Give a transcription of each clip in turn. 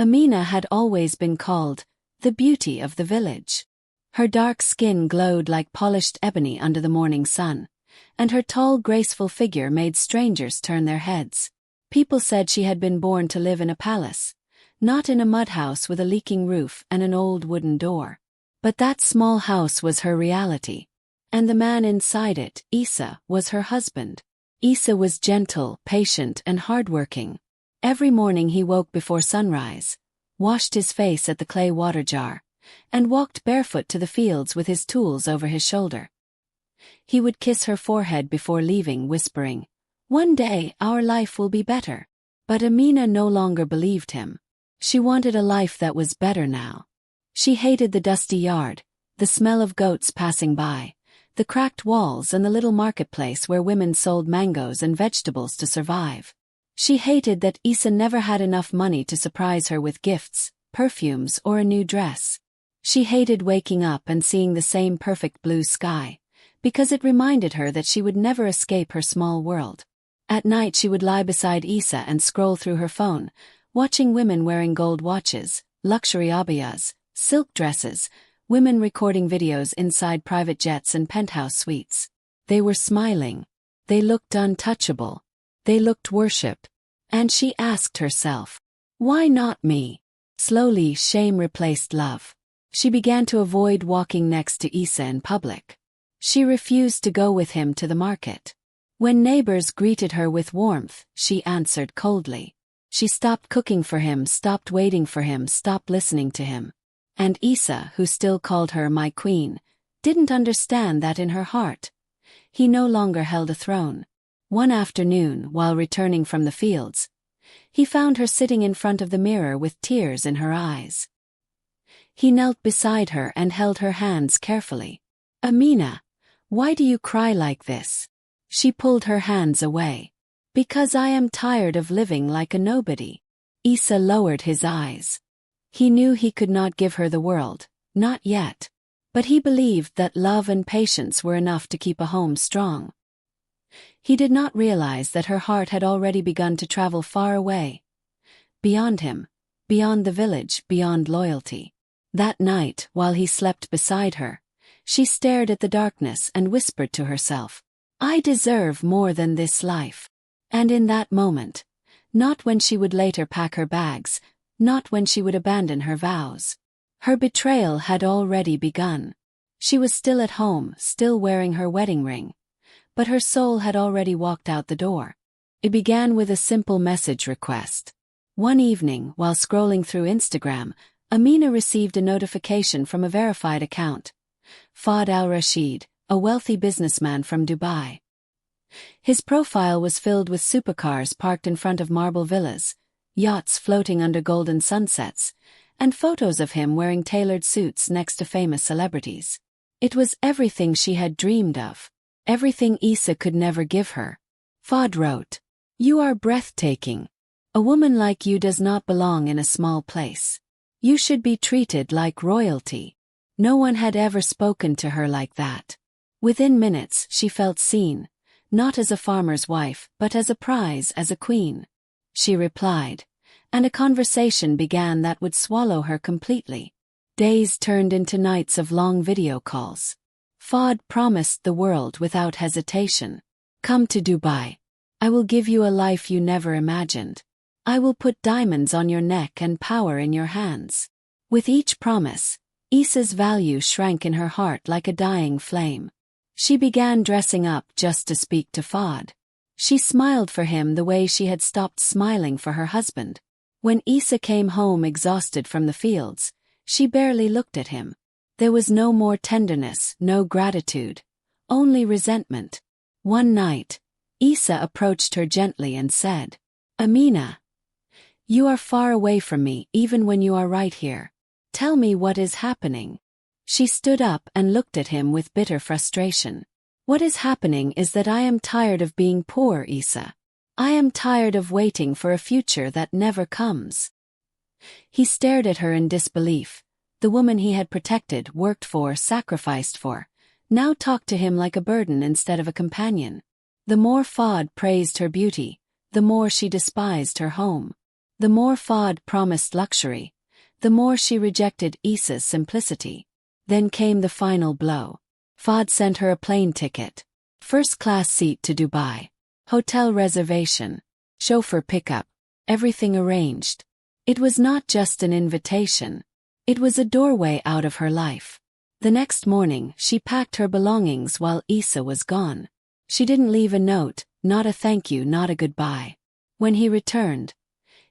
Amina had always been called the beauty of the village. Her dark skin glowed like polished ebony under the morning sun, and her tall, graceful figure made strangers turn their heads. People said she had been born to live in a palace, not in a mud house with a leaking roof and an old wooden door. But that small house was her reality. And the man inside it, Issa, was her husband. Issa was gentle, patient, and hardworking. Every morning he woke before sunrise, washed his face at the clay water jar, and walked barefoot to the fields with his tools over his shoulder. He would kiss her forehead before leaving, whispering, "One day our life will be better." But Amina no longer believed him. She wanted a life that was better now. She hated the dusty yard, the smell of goats passing by, the cracked walls and the little marketplace where women sold mangoes and vegetables to survive. She hated that Issa never had enough money to surprise her with gifts, perfumes, or a new dress. She hated waking up and seeing the same perfect blue sky, because it reminded her that she would never escape her small world. At night she would lie beside Issa and scroll through her phone, watching women wearing gold watches, luxury abayas, silk dresses, women recording videos inside private jets and penthouse suites. They were smiling. They looked untouchable. They looked worshipped. And she asked herself, why not me? Slowly, shame replaced love. She began to avoid walking next to Issa in public. She refused to go with him to the market. When neighbors greeted her with warmth, she answered coldly. She stopped cooking for him, stopped waiting for him, stopped listening to him. And Issa, who still called her my queen, didn't understand that in her heart, he no longer held a throne. One afternoon, while returning from the fields, he found her sitting in front of the mirror with tears in her eyes. He knelt beside her and held her hands carefully. "Amina, why do you cry like this?" She pulled her hands away. "Because I am tired of living like a nobody." Issa lowered his eyes. He knew he could not give her the world, not yet. But he believed that love and patience were enough to keep a home strong. He did not realize that her heart had already begun to travel far away. Beyond him, beyond the village, beyond loyalty. That night, while he slept beside her, she stared at the darkness and whispered to herself, "I deserve more than this life." And in that moment, not when she would later pack her bags, not when she would abandon her vows. Her betrayal had already begun. She was still at home, still wearing her wedding ring. But her soul had already walked out the door. It began with a simple message request. One evening, while scrolling through Instagram, Amina received a notification from a verified account. Fahd al-Rashid, a wealthy businessman from Dubai. His profile was filled with supercars parked in front of marble villas, yachts floating under golden sunsets, and photos of him wearing tailored suits next to famous celebrities. It was everything she had dreamed of. Everything Issa could never give her. Fahd wrote, "You are breathtaking. A woman like you does not belong in a small place. You should be treated like royalty." No one had ever spoken to her like that. Within minutes, she felt seen, not as a farmer's wife, but as a prize, as a queen. She replied, and a conversation began that would swallow her completely. Days turned into nights of long video calls. Fahd promised the world without hesitation. "Come to Dubai. I will give you a life you never imagined. I will put diamonds on your neck and power in your hands." With each promise, Issa's value shrank in her heart like a dying flame. She began dressing up just to speak to Fahd. She smiled for him the way she had stopped smiling for her husband. When Issa came home exhausted from the fields, she barely looked at him. There was no more tenderness, no gratitude, only resentment. One night, Issa approached her gently and said, "Amina, you are far away from me even when you are right here. Tell me what is happening." She stood up and looked at him with bitter frustration. "What is happening is that I am tired of being poor, Issa. I am tired of waiting for a future that never comes." He stared at her in disbelief. The woman he had protected, worked for, sacrificed for, now talked to him like a burden instead of a companion. The more Fahd praised her beauty, the more she despised her home. The more Fahd promised luxury, the more she rejected Issa's simplicity. Then came the final blow. Fahd sent her a plane ticket, first-class seat to Dubai, hotel reservation, chauffeur pickup, everything arranged. It was not just an invitation. It was a doorway out of her life. The next morning, she packed her belongings while Issa was gone. She didn't leave a note, not a thank you, not a goodbye. When he returned,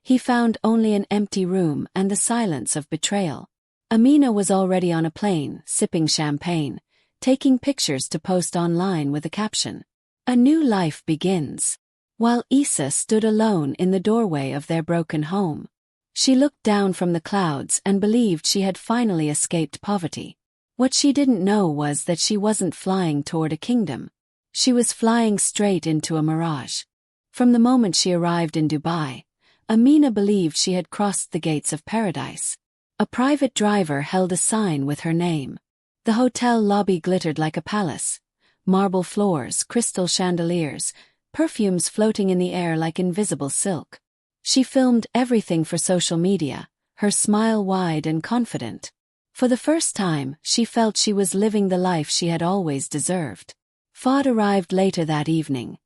he found only an empty room and the silence of betrayal. Amina was already on a plane, sipping champagne, taking pictures to post online with a caption, "A new life begins," while Issa stood alone in the doorway of their broken home. She looked down from the clouds and believed she had finally escaped poverty. What she didn't know was that she wasn't flying toward a kingdom. She was flying straight into a mirage. From the moment she arrived in Dubai, Amina believed she had crossed the gates of paradise. A private driver held a sign with her name. The hotel lobby glittered like a palace. Marble floors, crystal chandeliers, perfumes floating in the air like invisible silk. She filmed everything for social media, her smile wide and confident. For the first time, she felt she was living the life she had always deserved. Fahd arrived later that evening.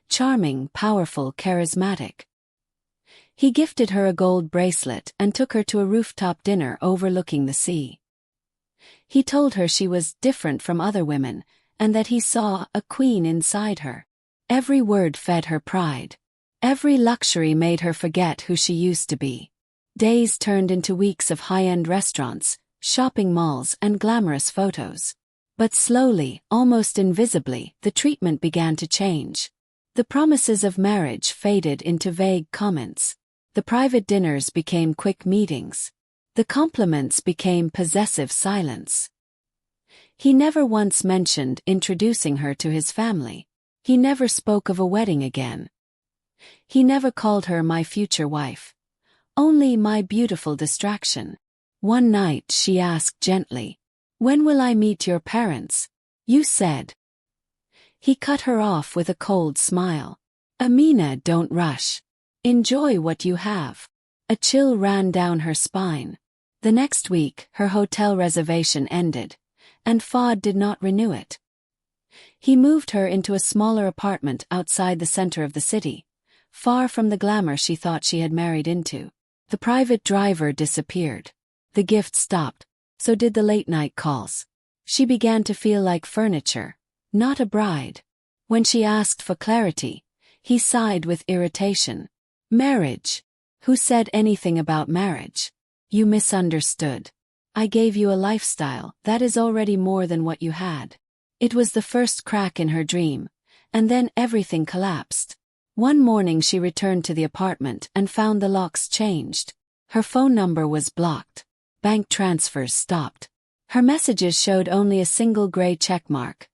Charming, powerful, charismatic. He gifted her a gold bracelet and took her to a rooftop dinner overlooking the sea. He told her she was different from other women, and that he saw a queen inside her. Every word fed her pride. Every luxury made her forget who she used to be. Days turned into weeks of high-end restaurants, shopping malls, and glamorous photos. But slowly, almost invisibly, the treatment began to change. The promises of marriage faded into vague comments. The private dinners became quick meetings. The compliments became possessive silence. He never once mentioned introducing her to his family. He never spoke of a wedding again. He never called her my future wife. Only my beautiful distraction. One night she asked gently, "When will I meet your parents?" "You said." He cut her off with a cold smile. "Amina, don't rush. Enjoy what you have." A chill ran down her spine. The next week, her hotel reservation ended, and Fahd did not renew it. He moved her into a smaller apartment outside the center of the city, far from the glamour she thought she had married into. The private driver disappeared. The gift stopped. So did the late-night calls. She began to feel like furniture, not a bride. When she asked for clarity, he sighed with irritation. "Marriage? Who said anything about marriage? You misunderstood. I gave you a lifestyle that is already more than what you had." It was the first crack in her dream, and then everything collapsed. One morning she returned to the apartment and found the locks changed. Her phone number was blocked. Bank transfers stopped. Her messages showed only a single gray checkmark.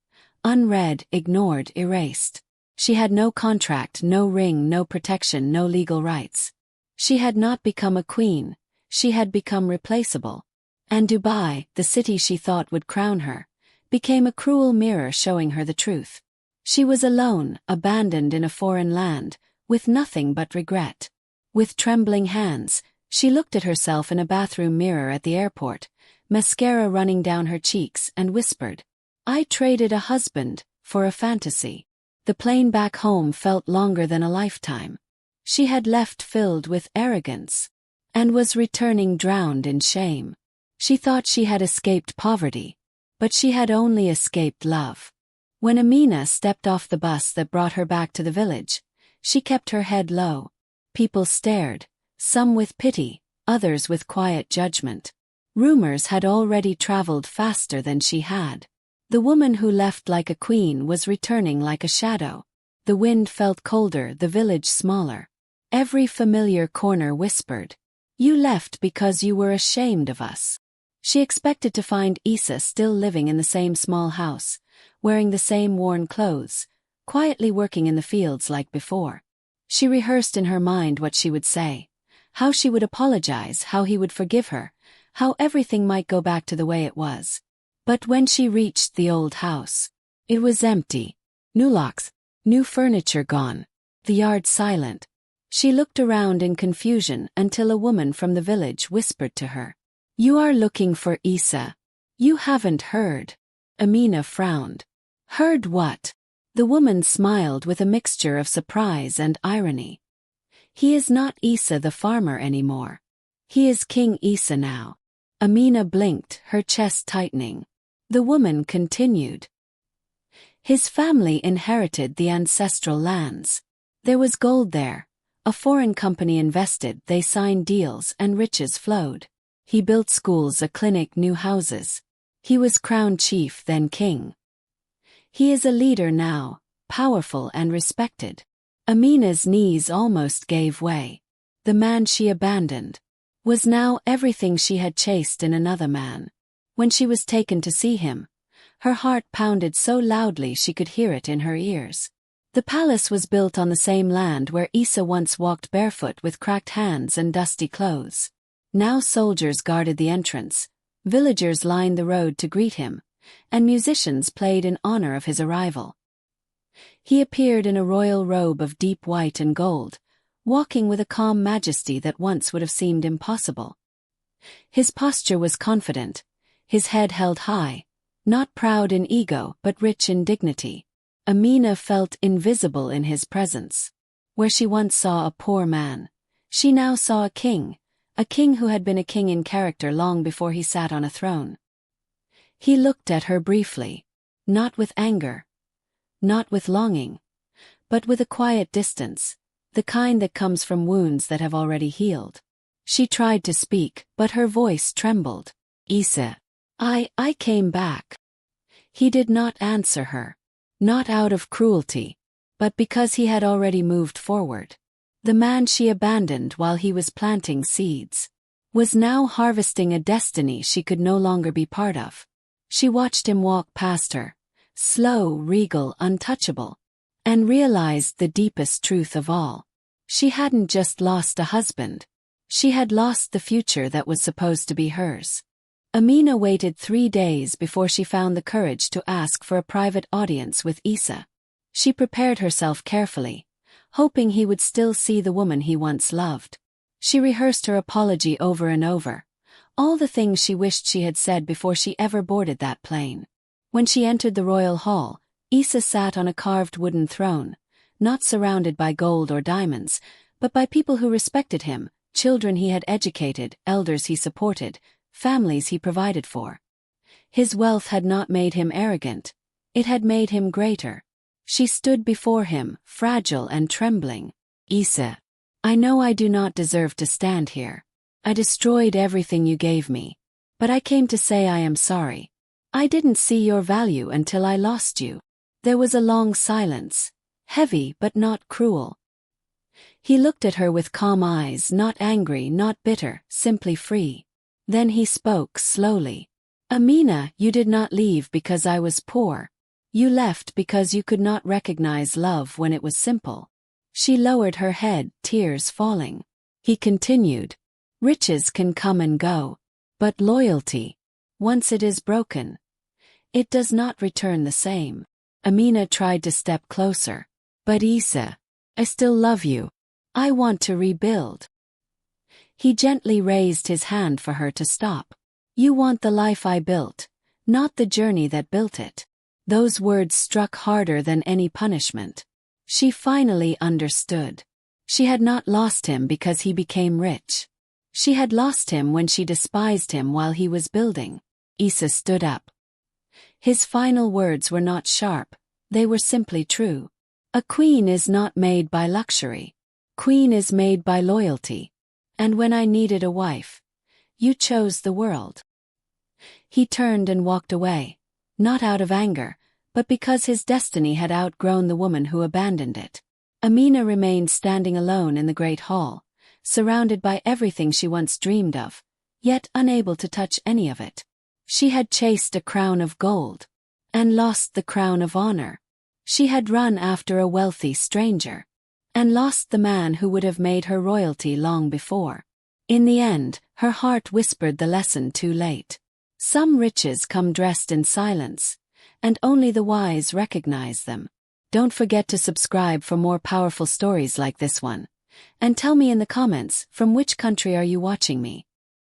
Unread, ignored, erased. She had no contract, no ring, no protection, no legal rights. She had not become a queen. She had become replaceable. And Dubai, the city she thought would crown her, became a cruel mirror showing her the truth. She was alone, abandoned in a foreign land, with nothing but regret. With trembling hands, she looked at herself in a bathroom mirror at the airport, mascara running down her cheeks, and whispered, "I traded a husband for a fantasy." The plane back home felt longer than a lifetime. She had left filled with arrogance, and was returning drowned in shame. She thought she had escaped poverty, but she had only escaped love. When Amina stepped off the bus that brought her back to the village, she kept her head low. People stared, some with pity, others with quiet judgment. Rumors had already traveled faster than she had. The woman who left like a queen was returning like a shadow. The wind felt colder, the village smaller. Every familiar corner whispered, "You left because you were ashamed of us." She expected to find Issa still living in the same small house, wearing the same worn clothes, quietly working in the fields like before. She rehearsed in her mind what she would say, how she would apologize, how he would forgive her, how everything might go back to the way it was. But when she reached the old house, it was empty. New locks, new furniture gone, the yard silent. She looked around in confusion until a woman from the village whispered to her, "You are looking for Isa. You haven't heard." Amina frowned. "Heard what?" The woman smiled with a mixture of surprise and irony. "He is not Isa the farmer anymore. He is King Isa now." Amina blinked, her chest tightening. The woman continued. "His family inherited the ancestral lands. There was gold there. A foreign company invested, they signed deals, and riches flowed. He built schools, a clinic, new houses. He was crown chief, then king. He is a leader now, powerful and respected." Amina's knees almost gave way. The man she abandoned was now everything she had chased in another man. When she was taken to see him, her heart pounded so loudly she could hear it in her ears. The palace was built on the same land where Isa once walked barefoot with cracked hands and dusty clothes. Now soldiers guarded the entrance, villagers lined the road to greet him, and musicians played in honor of his arrival. He appeared in a royal robe of deep white and gold, walking with a calm majesty that once would have seemed impossible. His posture was confident, his head held high, not proud in ego but rich in dignity. Amina felt invisible in his presence. Where she once saw a poor man, she now saw a king who had been a king in character long before he sat on a throne. He looked at her briefly, not with anger, not with longing, but with a quiet distance, the kind that comes from wounds that have already healed. She tried to speak, but her voice trembled. "Isa, I came back." He did not answer her. Not out of cruelty, but because he had already moved forward. The man she abandoned while he was planting seeds was now harvesting a destiny she could no longer be part of. She watched him walk past her, slow, regal, untouchable, and realized the deepest truth of all. She hadn't just lost a husband. She had lost the future that was supposed to be hers. Amina waited 3 days before she found the courage to ask for a private audience with Isa. She prepared herself carefully, hoping he would still see the woman he once loved. She rehearsed her apology over and over, all the things she wished she had said before she ever boarded that plane. When she entered the royal hall, Isa sat on a carved wooden throne, not surrounded by gold or diamonds, but by people who respected him, children he had educated, elders he supported, families he provided for. His wealth had not made him arrogant, it had made him greater. She stood before him, fragile and trembling. "Isa, I know I do not deserve to stand here. I destroyed everything you gave me. But I came to say I am sorry. I didn't see your value until I lost you." There was a long silence, heavy but not cruel. He looked at her with calm eyes, not angry, not bitter, simply free. Then he spoke slowly. "Amina, you did not leave because I was poor. You left because you could not recognize love when it was simple." She lowered her head, tears falling. He continued, "Riches can come and go, but loyalty, once it is broken, it does not return the same." Amina tried to step closer. "But Isa, I still love you. I want to rebuild." He gently raised his hand for her to stop. "You want the life I built, not the journey that built it." Those words struck harder than any punishment. She finally understood. She had not lost him because he became rich. She had lost him when she despised him while he was building. Isa stood up. His final words were not sharp, they were simply true. A queen is not made by luxury. Queen is made by loyalty. And when I needed a wife, you chose the world. He turned and walked away, not out of anger, but because his destiny had outgrown the woman who abandoned it. Amina remained standing alone in the great hall, surrounded by everything she once dreamed of, yet unable to touch any of it. She had chased a crown of gold, and lost the crown of honor. She had run after a wealthy stranger, and lost the man who would have made her royalty long before. In the end, her heart whispered the lesson too late. Some riches come dressed in silence, and only the wise recognize them. Don't forget to subscribe for more powerful stories like this one. And tell me in the comments, from which country are you watching me?